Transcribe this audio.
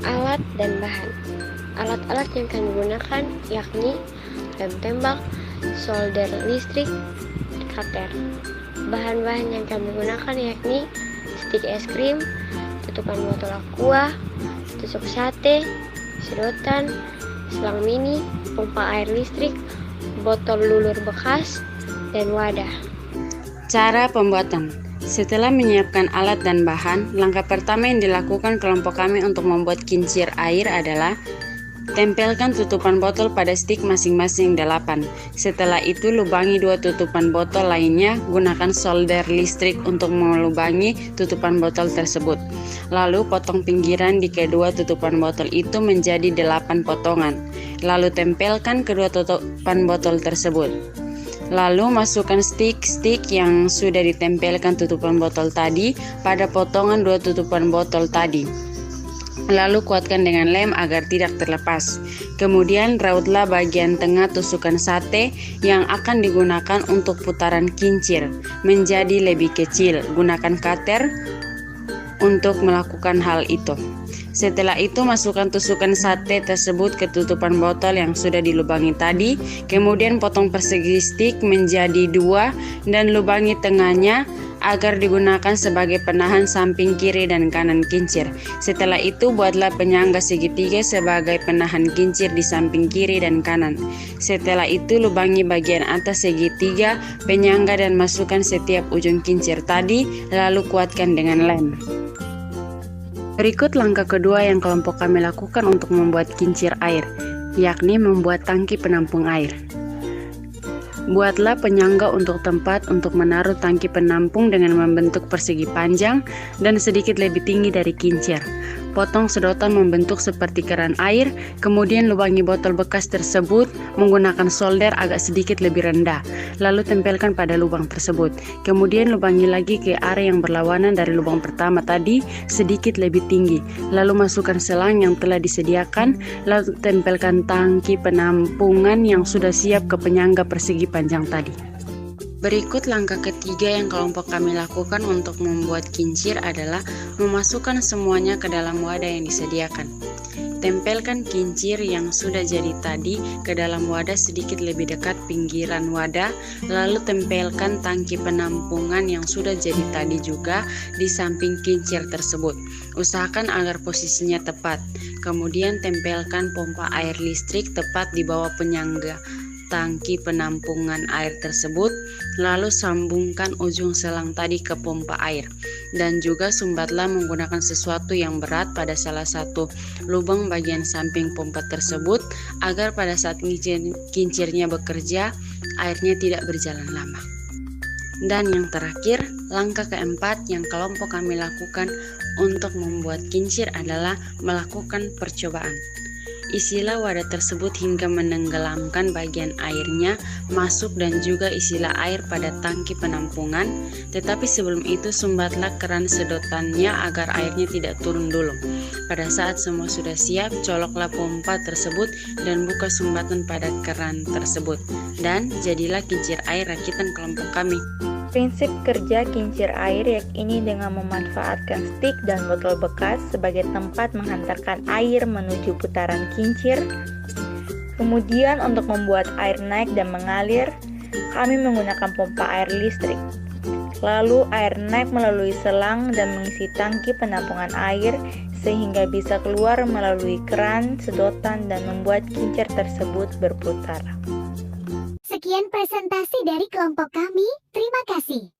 Alat dan bahan. Alat-alat yang kami gunakan yakni lem tembak, solder listrik, cutter. Bahan-bahan yang kami gunakan yakni stik es krim, tutupan botol aqua, tusuk sate, sedotan, selang mini, pompa air listrik, botol lulur bekas, dan wadah. Cara pembuatan. Setelah menyiapkan alat dan bahan, langkah pertama yang dilakukan kelompok kami untuk membuat kincir air adalah tempelkan tutupan botol pada stik masing-masing 8. Setelah itu lubangi 2 tutupan botol lainnya, gunakan solder listrik untuk melubangi tutupan botol tersebut. Lalu potong pinggiran di kedua tutupan botol itu menjadi 8 potongan. Lalu tempelkan kedua tutupan botol tersebut. Lalu masukkan stik-stik yang sudah ditempelkan tutupan botol tadi pada potongan 2 tutupan botol tadi. Lalu kuatkan dengan lem agar tidak terlepas. Kemudian rautlah bagian tengah tusukan sate yang akan digunakan untuk putaran kincir menjadi lebih kecil. Gunakan cutter untuk melakukan hal itu. Setelah itu masukkan tusukan sate tersebut ke tutupan botol yang sudah dilubangi tadi. Kemudian potong persegi stik menjadi 2 dan lubangi tengahnya agar digunakan sebagai penahan samping kiri dan kanan kincir. Setelah itu buatlah penyangga segitiga sebagai penahan kincir di samping kiri dan kanan. Setelah itu lubangi bagian atas segitiga penyangga dan masukkan setiap ujung kincir tadi, lalu kuatkan dengan lem. Berikut langkah kedua yang kelompok kami lakukan untuk membuat kincir air, yakni membuat tangki penampung air. Buatlah penyangga untuk tempat untuk menaruh tangki penampung dengan membentuk persegi panjang dan sedikit lebih tinggi dari kincir. Potong sedotan membentuk seperti keran air, kemudian lubangi botol bekas tersebut menggunakan solder agak sedikit lebih rendah, lalu tempelkan pada lubang tersebut. Kemudian lubangi lagi ke area yang berlawanan dari lubang pertama tadi sedikit lebih tinggi, lalu masukkan selang yang telah disediakan, lalu tempelkan tangki penampungan yang sudah siap ke penyangga persegi panjang tadi. Berikut langkah ketiga yang kelompok kami lakukan untuk membuat kincir adalah memasukkan semuanya ke dalam wadah yang disediakan. Tempelkan kincir yang sudah jadi tadi ke dalam wadah sedikit lebih dekat pinggiran wadah, lalu tempelkan tangki penampungan yang sudah jadi tadi juga di samping kincir tersebut. Usahakan agar posisinya tepat. Kemudian tempelkan pompa air listrik tepat di bawah penyangga tangki penampungan air tersebut, lalu sambungkan ujung selang tadi ke pompa air, dan juga sumbatlah menggunakan sesuatu yang berat pada salah satu lubang bagian samping pompa tersebut agar pada saat kincirnya bekerja, airnya tidak berjalan lama. Dan yang terakhir, langkah keempat yang kelompok kami lakukan untuk membuat kincir adalah melakukan percobaan. Isilah wadah tersebut hingga menenggelamkan bagian airnya masuk dan juga isilah air pada tangki penampungan. Tetapi sebelum itu sumbatlah keran sedotannya agar airnya tidak turun dulu. Pada saat semua sudah siap, coloklah pompa tersebut dan buka sumbatan pada keran tersebut. Dan jadilah kincir air rakitan kelompok kami. Prinsip kerja kincir air yakni dengan memanfaatkan stik dan botol bekas sebagai tempat menghantarkan air menuju putaran kincir. Kemudian untuk membuat air naik dan mengalir, kami menggunakan pompa air listrik. Lalu air naik melalui selang dan mengisi tangki penampungan air sehingga bisa keluar melalui keran sedotan dan membuat kincir tersebut berputar. Sekian presentasi dari kelompok kami, terima kasih.